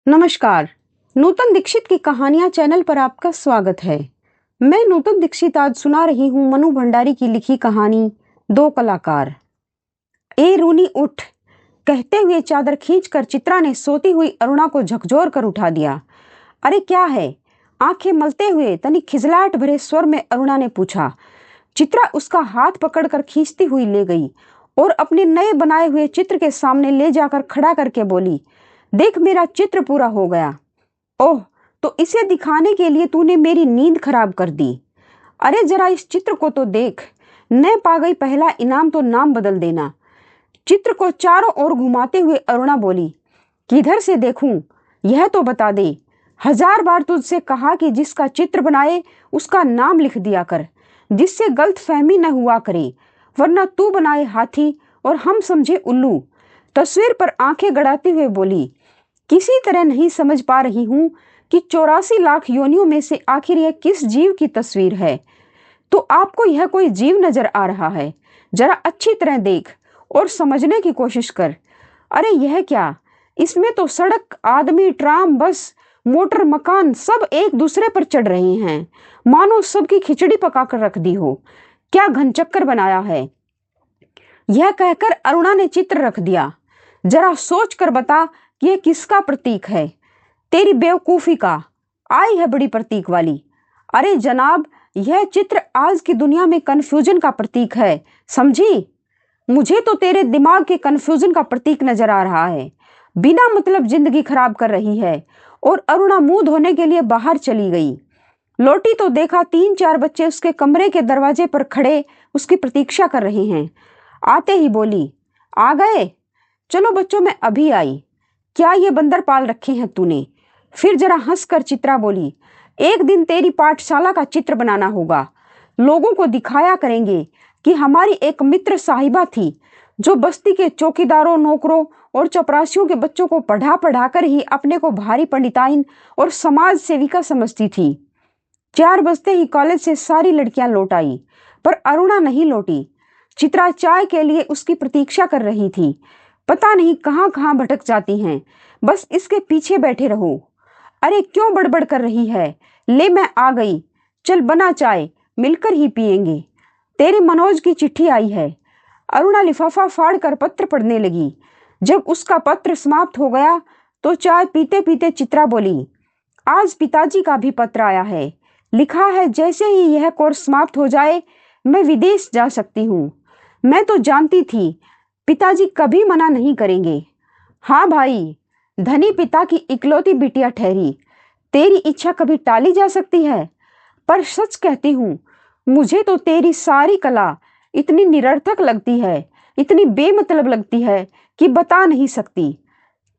नमस्कार। नूतन दीक्षित की कहानियां चैनल पर आपका स्वागत है। मैं नूतन दीक्षित आज सुना रही हूँ मनु भंडारी की लिखी कहानी दो कलाकार। ए रूनी उठ, कहते हुए चादर खींचकर चित्रा ने सोती हुई अरुणा को झकझोर कर उठा दिया। अरे क्या है? आंखें मलते हुए तनिक खिजलाहट भरे स्वर में अरुणा ने पूछा। चित्रा उसका हाथ पकड़कर खींचती हुई ले गई और अपने नए बनाए हुए चित्र के सामने ले जाकर खड़ा करके बोली, देख मेरा चित्र पूरा हो गया। ओह, तो इसे दिखाने के लिए तूने मेरी नींद खराब कर दी। अरे जरा इस चित्र को तो देख। न पा गई पहला इनाम तो नाम बदल देना। चित्र को चारों ओर घुमाते हुए अरुणा बोली, किधर से देखूं? यह तो बता दे। 1000 बार तुझसे कहा कि जिसका चित्र बनाए उसका नाम लिख दिया कर, जिससे गलत फहमी न हुआ करे, वरना तू बनाए हाथी और हम समझे उल्लू। तस्वीर पर आंखें गड़ाते हुए बोली, किसी तरह नहीं समझ पा रही हूं कि 84 लाख योनियों में से आखिर यह किस जीव की तस्वीर है। तो आपको यह कोई जीव नजर आ रहा है? जरा अच्छी तरह देख और समझने की कोशिश कर। अरे यह क्या? इसमें तो सड़क, आदमी, ट्राम, बस, मोटर, मकान सब एक दूसरे पर चढ़ रहे हैं, मानो सबकी खिचड़ी पकाकर रख दी हो। क्या घनचक्कर बनाया है। यह कहकर अरुणा ने चित्र रख दिया। जरा सोच कर बता कि यह किसका प्रतीक है? तेरी बेवकूफी का। आई है बड़ी प्रतीक वाली। अरे जनाब, यह चित्र आज की दुनिया में कन्फ्यूजन का प्रतीक है, समझी? मुझे तो तेरे दिमाग के कन्फ्यूजन का प्रतीक नजर आ रहा है। बिना मतलब जिंदगी खराब कर रही है। और अरुणा मुंह धोने के लिए बाहर चली गई। लौटी तो देखा 3-4 बच्चे उसके कमरे के दरवाजे पर खड़े उसकी प्रतीक्षा कर रहे हैं। आते ही बोली, आ गए? चलो बच्चों, मैं अभी आई। क्या ये बंदर पाल रखे हैं तूने? फिर जरा हंसकर चित्रा बोली, एक दिन तेरी पाठशाला का चित्र बनाना होगा। लोगों को दिखाया करेंगे कि हमारी एक मित्र साहिबा थी जो बस्ती के चौकीदारों, नौकरों और चपरासियों के बच्चों को पढ़ा पढ़ा कर ही अपने को भारी पंडिताइन और समाज सेविका समझती थी। 4 बजते ही कॉलेज से सारी लड़कियां लौट आई, पर अरुणा नहीं लौटी। चित्रा चाय के लिए उसकी प्रतीक्षा कर रही थी। पता नहीं कहां कहां भटक जाती हैं, बस इसके पीछे बैठे रहो। अरे क्यों बड़बड़ कर रही है? ले मैं आ गई। चल बना चाय, मिलकर ही पिएंगे। तेरे मनोज की चिट्ठी आई है। अरुणा लिफाफा फाड़ कर पत्र पढ़ने लगी। जब उसका पत्र समाप्त हो गया तो चाय पीते पीते चित्रा बोली, आज पिताजी का भी पत्र आया है। लिखा है जैसे ही यह कोर्स समाप्त हो जाए मैं विदेश जा सकती हूँ। मैं तो जानती थी पिताजी कभी मना नहीं करेंगे। हाँ भाई, धनी पिता की इकलौती बिटिया ठहरी। तेरी इच्छा कभी टाली जा सकती है? पर सच कहती हूँ, मुझे तो तेरी सारी कला इतनी निरर्थक लगती है, इतनी बेमतलब लगती है कि बता नहीं सकती।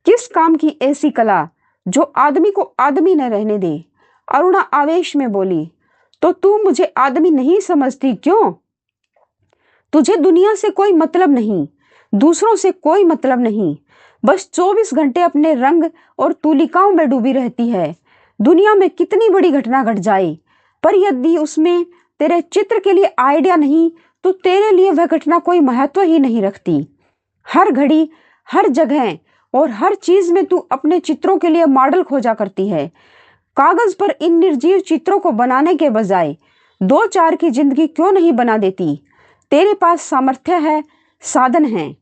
किस काम की ऐसी कला जो आदमी को आदमी न रहने दे? अरुणा आवेश में बोली, तो तू मुझे आदमी नहीं समझती क्यों? तुझे दुनिया से कोई मतलब नहीं, दूसरों से कोई मतलब नहीं, बस 24 घंटे अपने रंग और तुलिकाओं में डूबी रहती है। दुनिया में कितनी बड़ी घटना घट जाए, पर यदि उसमें तेरे चित्र के लिए आइडिया नहीं तो तेरे लिए वह घटना कोई महत्व ही नहीं रखती। हर घड़ी, हर जगह और हर चीज में तू अपने चित्रों के लिए मॉडल खोजा करती है। कागज पर इन निर्जीव चित्रों को बनाने के बजाय 2-4 की जिंदगी क्यों नहीं बना देती? तेरे पास सामर्थ्य है, साधन है,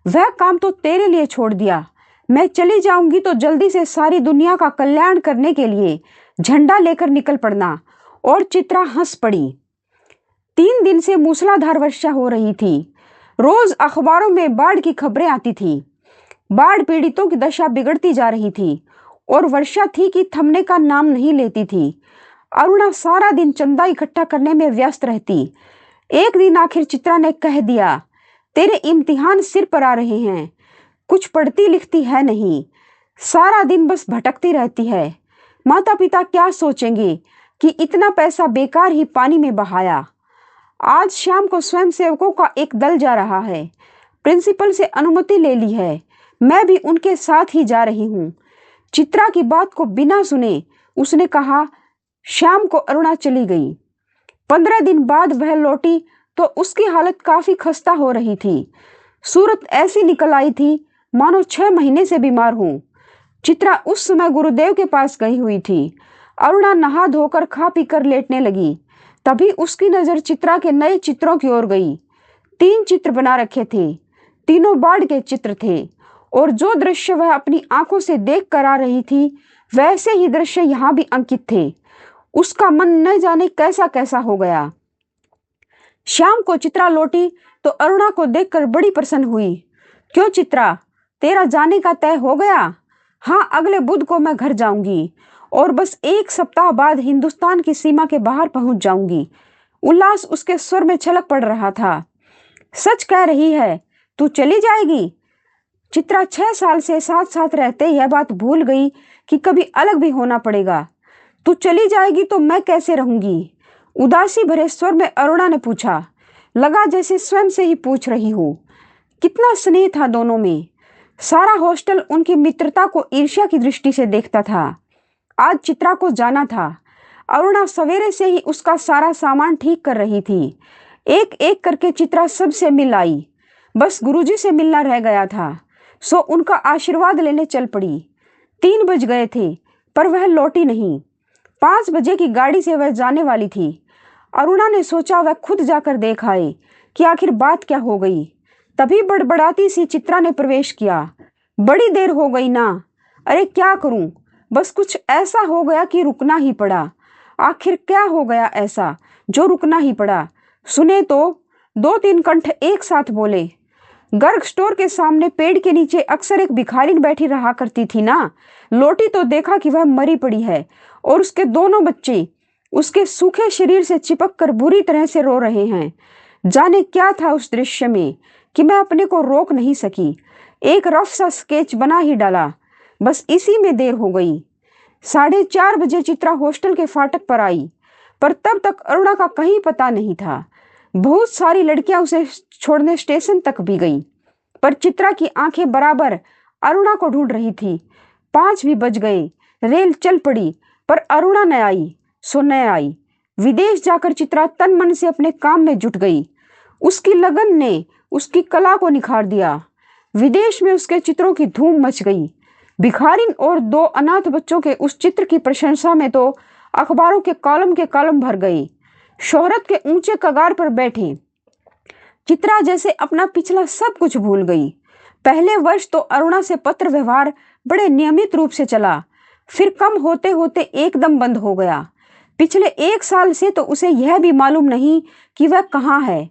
वह काम तो तेरे लिए छोड़ दिया। मैं चली जाऊंगी तो जल्दी से सारी दुनिया का कल्याण करने के लिए झंडा लेकर निकल पड़ना। और चित्रा हंस पड़ी। 3 दिन से मूसलाधार वर्षा हो रही थी। रोज अखबारों में बाढ़ की खबरें आती थी। बाढ़ पीड़ितों की दशा बिगड़ती जा रही थी और वर्षा थी कि थमने का नाम नहीं लेती थी। अरुणा सारा दिन चंदा इकट्ठा करने में व्यस्त रहती। एक दिन आखिर चित्रा ने कह दिया, तेरे इम्तिहान सिर पर आ रहे हैं, कुछ पढ़ती लिखती है नहीं, सारा दिन बस भटकती रहती है। माता पिता क्या सोचेंगे कि इतना पैसा बेकार ही पानी में बहाया। आज शाम को स्वयं सेवकों का एक दल जा रहा है। प्रिंसिपल से अनुमति ले ली है, मैं भी उनके साथ ही जा रही हूँ। चित्रा की बात को बिना सुने उसने कहा। शाम को अरुणा चली गई। 15 दिन बाद वह लौटी तो उसकी हालत काफी खस्ता हो रही थी। सूरत ऐसी निकल आई थी मानो 6 महीने से बीमार हूं। चित्रा उस समय गुरुदेव के पास गई हुई थी। अरुणा नहा धोकर खा पीकर लेटने लगी। तभी उसकी नजर चित्रा के नए चित्रों की ओर गई। 3 चित्र बना रखे थे। तीनों बाढ़ के चित्र थे और जो दृश्य वह अपनी आंखों से देख कर आ रही थी वैसे ही दृश्य यहाँ भी अंकित थे। उसका मन न जाने कैसा कैसा हो गया। शाम को चित्रा लौटी तो अरुणा को देखकर बड़ी प्रसन्न हुई। क्यों चित्रा, तेरा जाने का तय हो गया? हाँ, अगले बुध को मैं घर जाऊंगी और बस 1 सप्ताह बाद हिंदुस्तान की सीमा के बाहर पहुंच जाऊंगी। उल्लास उसके स्वर में छलक पड़ रहा था। सच कह रही है, तू चली जाएगी? चित्रा 6 साल से साथ साथ रहते यह बात भूल गई कि कभी अलग भी होना पड़ेगा। तू चली जाएगी तो मैं कैसे रहूंगी? उदासी भरे स्वर में अरुणा ने पूछा। लगा जैसे स्वयं से ही पूछ रही हो। कितना स्नेह था दोनों में। सारा हॉस्टल उनकी मित्रता को ईर्ष्या की दृष्टि से देखता था। आज चित्रा को जाना था। अरुणा सवेरे से ही उसका सारा सामान ठीक कर रही थी। एक एक करके चित्रा सबसे मिल आई। बस गुरुजी से मिलना रह गया था, सो उनका आशीर्वाद लेने चल पड़ी। 3 बज गए थे पर वह लौटी नहीं। 5 बजे की गाड़ी से वह जाने वाली थी। अरुणा ने सोचा वह खुद जाकर देख आए कि आखिर बात क्या हो गई। तभी बड़बड़ाती सी चित्रा ने प्रवेश किया। बड़ी देर हो गई ना। अरे क्या करूं, बस कुछ ऐसा हो गया कि रुकना ही पड़ा। आखिर क्या हो गया ऐसा जो रुकना ही पड़ा? सुने तो 2-3 कंठ एक साथ बोले। गर्ग स्टोर के सामने पेड़ के नीचे अक्सर एक भिखारिन बैठी रहा करती थी ना। लौटी तो देखा कि वह मरी पड़ी है और उसके दोनों बच्चे उसके सूखे शरीर से चिपक कर बुरी तरह से रो रहे हैं। जाने क्या था उस दृश्य में कि मैं अपने को रोक नहीं सकी। एक रफ सा स्केच बना ही डाला। बस इसी में देर हो गई। 4:30 बजे चित्रा हॉस्टल के फाटक पर आई, पर तब तक अरुणा का कहीं पता नहीं था। बहुत सारी लड़कियां उसे छोड़ने स्टेशन तक भी गई, पर चित्रा की आंखें बराबर अरुणा को ढूंढ रही थी। 5 भी बज गए। रेल चल पड़ी पर अरुणा न आई, सो न आई। विदेश जाकर चित्रा तन मन से अपने काम में जुट गई। उसकी लगन ने उसकी कला को निखार दिया। विदेश में उसके चित्रों की धूम मच गई। भिखारिन और 2 अनाथ बच्चों के उस चित्र की प्रशंसा में तो अखबारों के कॉलम भर गए। शोहरत के ऊंचे कगार पर बैठे चित्रा जैसे अपना पिछला सब कुछ भूल गई। पहले वर्ष तो अरुणा से पत्र व्यवहार बड़े नियमित रूप से चला, फिर कम होते होते एकदम बंद हो गया। पिछले 1 साल से तो उसे यह भी मालूम नहीं कि वह कहाँ है।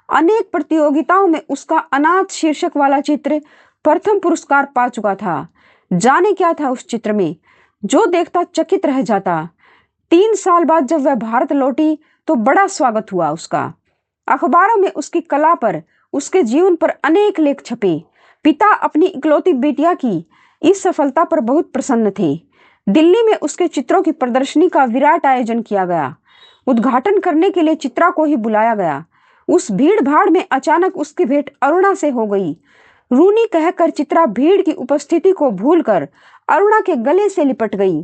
अनेक प्रतियोगिताओं में उसका अनाथ शीर्षक वाला चित्र प्रथम पुरस्कार पा चुका था। जाने क्या था उस चित्र में, जो देखता चकित रह जाता। 3 साल बाद जब वह भारत लौटी तो बड़ा स्वागत हुआ उसका। अखबारों में उसकी कला पर, उसके जीवन पर अनेक लेख छपे। पिता अपनी इकलौती बेटिया की इस सफलता पर बहुत प्रसन्न थे। दिल्ली में उसके चित्रों की प्रदर्शनी का विराट आयोजन किया गया। उद्घाटन करने के लिए चित्रा को ही बुलाया गया। उस भीड़ भाड़ में अचानक उसकी भेंट अरुणा से हो गई। रूनी कहकर चित्रा भीड़ की उपस्थिति को भूलकर अरुणा के गले से लिपट गई।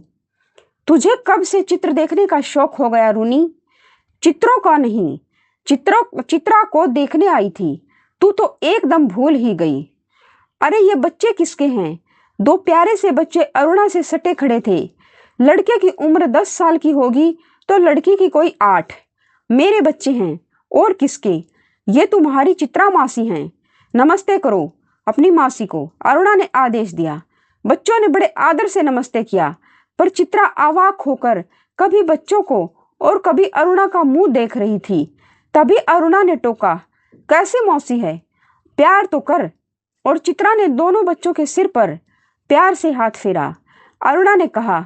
तुझे कब से चित्र देखने का शौक हो गया रूनी? चित्रों का नहीं, चित्रा को देखने आई थी। तू तो एकदम भूल ही गई। अरे ये बच्चे किसके हैं? 2 प्यारे से बच्चे अरुणा से सटे खड़े थे। लड़के की उम्र 10 साल की होगी तो लड़की की कोई 8। मेरे बच्चे हैं। और किसके? ये तुम्हारी चित्रा मासी हैं। नमस्ते करो अपनी मासी को, अरुणा ने आदेश दिया। बच्चों ने बड़े आदर से नमस्ते किया, पर चित्रा अवाक होकर कभी बच्चों को और कभी अरुणा का मुंह देख रही थी। तभी अरुणा ने टोका, कैसे मौसी है, प्यार तो कर। और चित्रा ने दोनों बच्चों के सिर पर प्यार से हाथ फेरा। अरुणा ने कहा,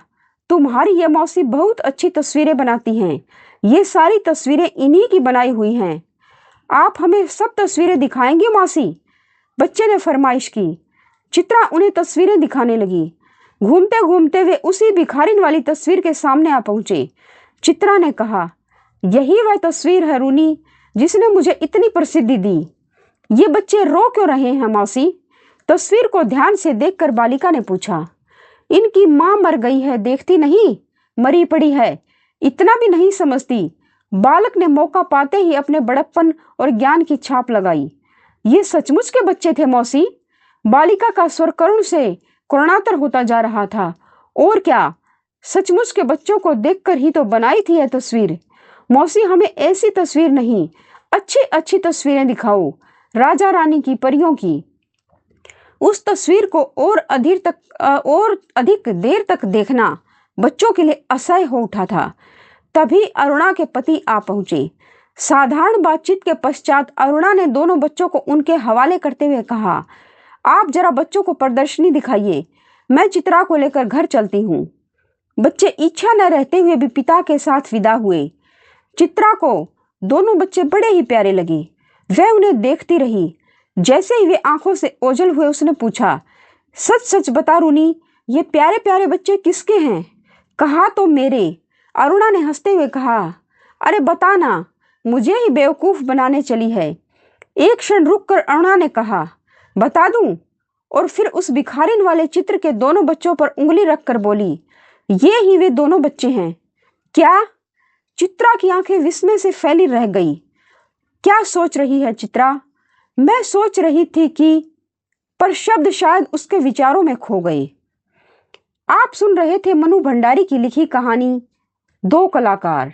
तुम्हारी ये मौसी बहुत अच्छी तस्वीरें बनाती हैं। ये सारी तस्वीरें इन्हीं की बनाई हुई हैं। आप हमें सब तस्वीरें दिखाएंगे मौसी? बच्चे ने फरमाइश की। चित्रा उन्हें तस्वीरें दिखाने लगी। घूमते घूमते वे उसी भिखारिन वाली तस्वीर के सामने आ पहुंचे। चित्रा ने कहा, यही वह तस्वीर है रूनी जिसने मुझे इतनी प्रसिद्धि दी। ये बच्चे रो क्यों रहे हैं मौसी? तस्वीर को ध्यान से देखकर बालिका ने पूछा। इनकी मां मर गई है, देखती नहीं? मरी पड़ी है, इतना भी नहीं समझती। बालक ने मौका पाते ही अपने बड़प्पन और ज्ञान की छाप लगाई। ये सचमुच के बच्चे थे मौसी? बालिका का स्वर करुण से करुणातर होता जा रहा था। और क्या, सचमुच के बच्चों को देखकर ही तो बनाई थी यह तस्वीर। मौसी, हमें ऐसी तस्वीर नहीं, अच्छी अच्छी तस्वीरें दिखाओ, राजा रानी की, परियों की। उस तस्वीर को और अधिक देर तक देखना बच्चों के लिए असह्य हो उठा था। तभी अरुणा के पति आ पहुंचे। साधारण बातचीत के पश्चात अरुणा ने दोनों बच्चों को उनके हवाले करते हुए कहा, आप जरा बच्चों को प्रदर्शनी दिखाइए, मैं चित्रा को लेकर घर चलती हूँ। बच्चे इच्छा न रहते हुए भी पिता के साथ विदा हुए। चित्रा को दोनों बच्चे बड़े ही प्यारे लगे। वह उन्हें देखती रही। जैसे ही वे आंखों से ओझल हुए उसने पूछा, सच सच बता रूनी, ये प्यारे प्यारे बच्चे किसके हैं? कहा तो मेरे। अरुणा ने हंसते हुए कहा, अरे बता ना, मुझे ही बेवकूफ बनाने चली है। एक क्षण रुककर अरुणा ने कहा, बता दूं? और फिर उस भिखारिन वाले चित्र के दोनों बच्चों पर उंगली रखकर बोली, ये ही वे दोनों बच्चे हैं। क्या? चित्रा की आंखें विस्मय से फैली रह गई। क्या सोच रही है चित्रा? मैं सोच रही थी कि, पर शब्द शायद उसके विचारों में खो गए। आप सुन रहे थे मनु भंडारी की लिखी कहानी दो कलाकार।